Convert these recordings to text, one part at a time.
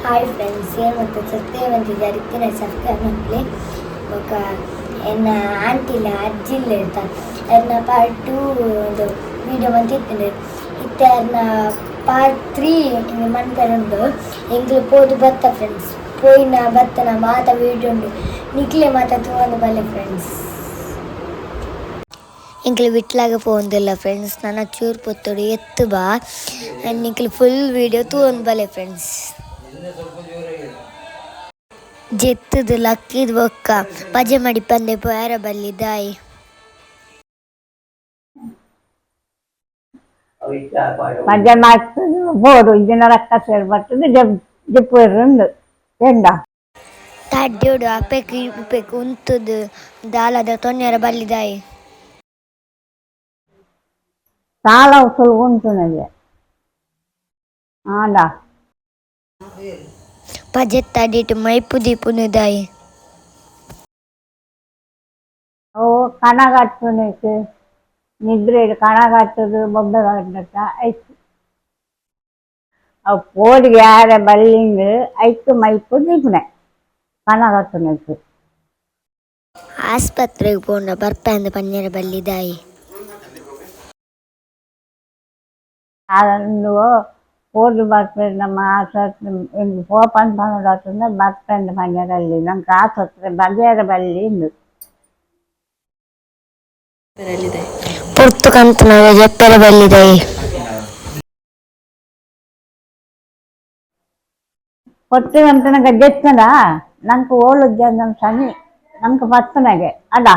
Hi friends, ఏమంటే సత్యవంతి జరిగిన సత్యమంటే ఒక ఎన్న ఆಂಟಿಲ ಅಜ್ಜಿಲ್ಲ ಇರ್ತ ಎನ್ನ ಪಾರ್ಟ್ 2 ಒಂದು ವಿಡಿಯೋ ಬಂದಿತ್ತು ಇತ್ತ ಎನ್ನ ಪಾರ್ಟ್ 3 ಹಿಂಗೆ ಮನ್ಪರುಂಡು ಎಂಗ್ಲು ಪೋದು ಬತ್ತ ಫ್ರೆಂಡ್ಸ್ ಪೋಯಿನ ಬತ್ತನ ಮಾತ ವಿಡಿಯೋ ಉಂಡು ನಿಕ್ಲೆ ಮಾತ ತೂವೊಂದು ಬಲ್ಲೆ ಫ್ರೆಂಡ್ಸ್ ಎಂಕ್ಲು ಬಿಟ್ಲಾಗ ಪೋಂದಿಲ್ಲ ಫ್ರೆಂಡ್ಸ್ ನನ್ನ ಚೂರು ಪೊತ್ತೋಡು ಎತ್ತು ಬಾ ನಿಕ್ಲು ಫುಲ್ ವಿಡಿಯೋ ತೂವೊಂದು ಬಲ್ಲೆ ಫ್ರೆಂಡ್ಸ್ ಜೆತ್ತದು ಲಕ್ಕಿದ್ ಬೊಕ್ಕ ಪಜೆ ಮಾಡಿ ಪಂದೆ ಪೋಯಾರ ಬಲ್ಲಿದ್ದಾಯಿ ಪಜೆ ಮಾಡ್ತದೆ ಬೋಡು ಇದನ್ನ ರಕ್ಕ ಸೇರಿ ಬರ್ತದೆ ಜಿಪ್ಪು ಇರುಂಡು ಎಂಡ ತಡ್ಡೋಡು ಅಪೆಕ್ ಉಪೆಕ್ ಉಂತುದು ದಾಲದ ತೊನ್ನೆರ ಬಲ್ಲಿದಾಯಿ ಸಾಲ ಉಸುಲು ಉಂಟು ನನಗೆ ಆಂಡ ಪಜೆತ್ತ ಅಡಿಟ್ಟು ಮೈಪು ದೀಪುನುದಾಯಿ ಓ ಕಣಗಟ್ಟುನಕ್ಕೆ ನಿದ್ರೆ ಕಣಗಟ್ಟದು ಬೊಬ್ಬೆ ಕಟ್ಟತ್ತ ಐತು ಅವು ಪೋಡಿಗೆ ಯಾರ ಬಲ್ಲಿಂಗ್ ಐತು ಮೈಪು ದೀಪನೆ ಕಣಗಟ್ಟುನಕ್ಕೆ ಆಸ್ಪತ್ರೆಗೆ ಪೋಂಡ ಬರ್ಪಂದ ಪನ್ನೆರ ಬಲ್ಲಿದಾಯಿ ಅದನ್ನು ಓದಿ ಬರ್ತದೆ ನಮ್ಮ ಆಸ್ಪತ್ರೆ ಓಪನ್ ಮಾಡೋದಾಗ್ತದೆ ಬರ್ತಂದು ಮನೆಯಲ್ಲಿ ನಮ್ಗೆ ಆಸ್ಪತ್ರೆ ಬಗೆಯರ ಬಲ್ಲಿ ಇಂದು ಪೊರ್ತು ಕಂತನಾಗ ಜಪ್ಪರ ಬಲ್ಲಿದಾಯಿ ಹೊತ್ತು ಅಂತನಾಗ ಜೆತ್ತದ ನಂಗೆ ಓಲುಜ್ಜ ನಮ್ಮ ಸನಿ ನಮ್ಗೆ ಬರ್ತನಾಗೆ ಅದ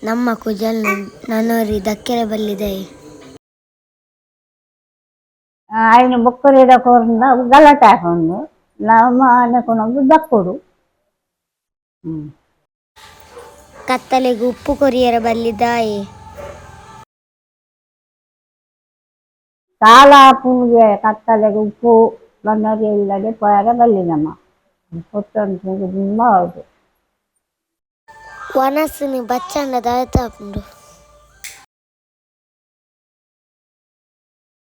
ನಮ್ಮ ಕುಜಲ್ ನನ್ನೋರಿ ದಕ್ಕೆರ ಬಲ್ಲಿದಾಯಿ ఆయన బుక్కలు ఇడకూడదు గలటాకుండు ನಮ್ಮ ಅನ್ನಕೊಂಡು ದಕ್ಕುಡು ಕತ್ತಲೆಗೆ ಉಪ್ಪು ಕೊರಿಯರ ಬಲ್ಲಿದಾಯಿ ಕಾಲ ಪೂಜೆ ಕತ್ತಲೆಗೆ ಉಪ್ಪು ಬಣ್ಣರಿ ಇಲ್ಲದೆ ಪೋಯರ ಬಲ್ಲಿದಮ್ಮ ಹೊತ್ತೊಂದು ತುಂಬ ಹೌದು ವನಸ್ಸಿನ ಬಚ್ಚಂಡ ದಾಯ್ತಾಪುಂಡು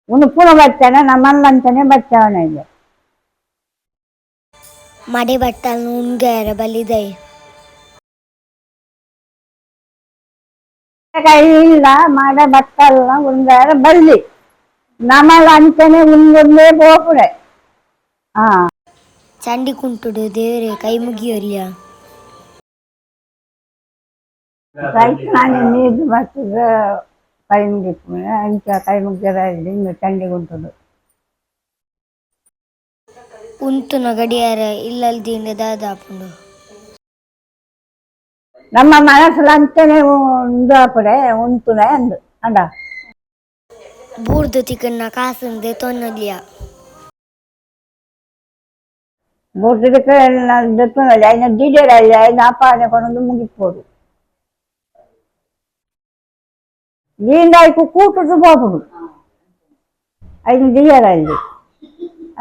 ಉಣುಪುನ ಬಚ್ಚಾನೆ ನಮ್ಮಲ್ಲಂತಾನೆ ಬಚ್ಚವನಿಗೆ ಮಡೆ ಬಟ್ಟಲು ಉಣ್ಗಾರ ಬಲ್ಲಿದಾಯಿ ಕೈ ಇಲ್ಲ ಮಾಡ ಬಟ್ಟಲ್ಲ ಉಂಗಾರ ಬಲ್ಲಿ ನಮ್ಮಲ್ಲ ಅಂತಾನೆ ಉಂಗೊಂದೇ ಹೋಗುಡೆ ಹಾ ಚಂಡಿ ಕುಂಟುಡು ದೇವರೇ ಕೈ ಮುಗಿಯೋರಿಯ ನಾನು ನೀರು ಬರ್ತದ ಕೈ ಮುಗಿಪುಣೆ ಅಂಚ ಕೈ ಮುಗ್ಗರ ಹಿಂಗೆ ಚಂಡಿಗೆ ಉಂಟುದು ಉಂತುನ ಗಡಿಯಾರ ಇಲ್ಲಲ್ದಿಂದ ದಾದಾಪುಂಡು ನಮ್ಮ ಮನಸ್ಸಲ್ಲಿ ಅಂತಾನೆ ಉಂದಾಪುಡೆ ಉಂಟುನೆ ಅಂದು ಅಂಡ ಬೂರ್ದು ತಿಕ್ಕನ್ನ ಕಾಸಂದೆ ತೊನ್ನಲಿಯ ಬುರ್ದಕ್ಕೆ ದತ್ತನಲ್ಲಿ ಐನ ಡಿಜೆರಲ್ಲಿ ಐದು ಅಪಾನೆ ಕೊಂಡು ಮುಗಿಸ್ಬೋದು ನೀಂದಾಯ್ಕು ಕೂಟುದು ಹೋಗುದು ಐದು ಡಿಜರಲ್ಲಿ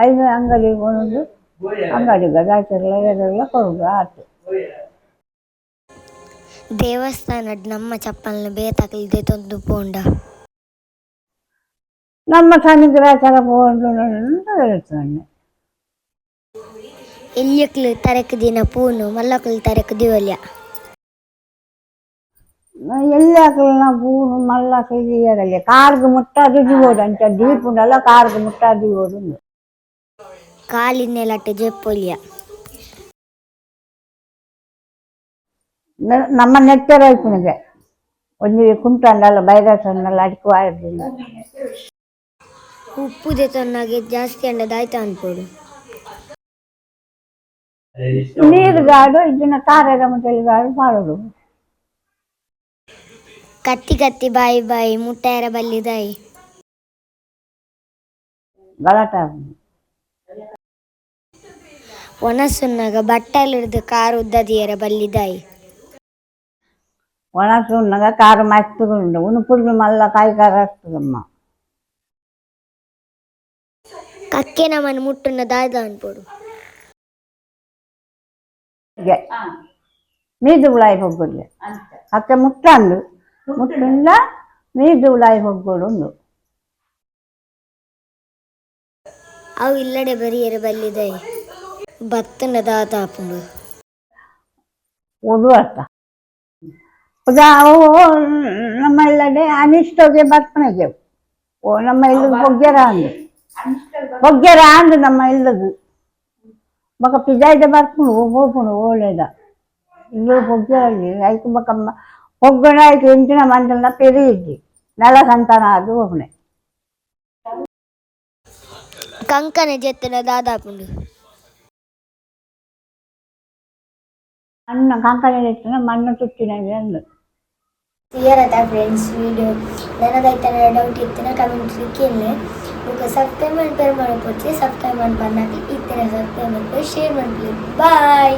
ಐದು ಅಂಗಡಿ ಕೊಂಡು ಅಂಗಡಿಗೆ ಗಾಯಕರೆಲ್ಲ ಕೊಡುದು ಆಯ್ತು ದೇವಸ್ಥಾನ ನಮ್ಮ ಚಪ್ಪಲ್ನ ಬೇತಾಕಲಿದೆ ತೊಂದು ಪೋಂಡ ನಮ್ಮ ಸನಿಗ್ರಾಚಾರ ಹೋಗುದು ಹೇಳ್ತಾನೆ ಎಲ್ಲಿಯಕ್ಲು ತರಕ ದಿನ ಪೂನು ಮಲ್ಲಕ್ಲು ತರಕ ದಿವಲ್ಯ ಎಲ್ಲಿ ಹಾಕಲ್ಲ ಪೂನು ಮಲ್ಲ ಕೈಯಲ್ಲಿ ಕಾರ್ಗೆ ಮುಟ್ಟಾದು ದಿಗೋದು ಅಂತ ದೀಪುಂಡಲ್ಲ ಕಾರ್ಗೆ ಮುಟ್ಟಾದು ದಿಗೋದು ಕಾಲಿನೆಲಟ್ಟು ಜೆಪ್ಪೊಲಿಯ ನಮ್ಮ ನೆಟ್ಟರ ಆಯ್ಪುನಿಗೆ ಒಂದು ಕುಂಟಲ್ಲ ಬೈರಸನ್ನೆಲ್ಲ ಅಡಿಕೆ ಆಯ್ತಿಲ್ಲ ಉಪ್ಪುದೆ ತೊನ್ನಾಗೆ ಜಾಸ್ತಿ ಅಂಡದಾಯ್ತಾ ಅನ್ಪೋಡು ನೀರುಗಾಡು ಇದನ್ನ ತಾರದ ಮುಟ್ಟಲಿಗಾಡು ಮಾಡೋದು ಕತ್ತಿ ಕತ್ತಿ ಬಾಯಿ ಬಾಯಿ ಮುಟ್ಟಾರ ಬಲ್ಲಿದಾಯಿ ಗಲಾಟ ಒಣಸುನ್ನಾಗ ಬಟ್ಟಲಿಡ್ದು ಕಾರು ಉದ್ದದಿಯರ ಬಲ್ಲಿದಾಯಿ ಒಣಸುನ್ನಾಗ ಕಾರು ಮಸ್ತುಂಡು ಉಣುಪುಡ್ದು ಮಲ್ಲ ಕಾಯಿ ಕಾರ ಆಗ್ತದಮ್ಮ ಕಕ್ಕೆ ನಮ್ಮನ್ನು ಮುಟ್ಟುನ ದಾದ ಅನ್ಪೋಡು ಮೀದು ಉಳಾಯಿ ಹೋಗ್ಬಿಡ್ಲಿ ಅಕ್ಕೆ ಮುಟ್ಟಂದು ಮುಟ್ಟಿಂದ ಮೀದು ಉಳಾಯಿ ಹೋಗ್ಬಿಡು ಅವು ಇಲ್ಲಡೆ ಬರಿಯರು ಬಲ್ಲಿದೆ ಬತ್ತನ ದಾತಾಪುಂಡು ಒಡುವತ್ತ ಅವು ನಮ್ಮ ಇಲ್ಲಡೆ ಅನಿಷ್ಟಗೆ ಬರ್ಪನೆಗೆ ಓ ನಮ್ಮ ಇಲ್ಲದ ಬೊಗ್ಗೆರ ಅಂದು ನಮ್ಮ ಇಲ್ಲದು ಬೊಕ ಪಿಜಾಯ್ದ ಬರ್ಪುಂಡು ಹೋಗ್ಪುಂಡು ಒಳ್ಳೆದ ಇಲ್ಲು ಬೊಗ್ಗೆರಲ್ಲಿ ಐಕು ಬೊಕ ಹೊಗ್ಗಣ ಆಯ್ತು ಎಂಚಿನ ಮಂದಲ ಪೆರಿಯಿದ್ದಿ ನೆಲ ಸಂತಾನ ಅದು ಒಬ್ಬನೆ ಕಂಕನ ಜೆತ್ತನ ದಾದಾಪುಂಡು ಮಣ್ಣು ಕಂಕಣ ಎತ್ತಿನ ಮಣ್ಣು ತುಟ್ಟಿನಗೆ ಅಂದು ಕ್ಲಿಯರ್ ಆಯ್ತಾ ಫ್ರೆಂಡ್ಸ್ ವಿಡಿಯೋ ನನಗೈತೆ ಡೌಟ್ ಇತ್ತಿನ ಕಮೆಂಟ್ ಸಿಕ್ಕಿಲ್ಲ ಈಗ ಸಬ್ಸ್ಕ್ರೈಬ್ ಮಾಡಿ ಮಾಡಬಹುದು ಸಬ್ಸ್ಕ್ರೈಬ್ ಮಾಡಿ ಬಂದಾಗ ಇತ್ತಿನ ಸಬ್ಸ್ಕ್ರೈಬ್ ಮಾಡಿ ಶೇರ್ ಮಾಡಿ ಬಾಯ್.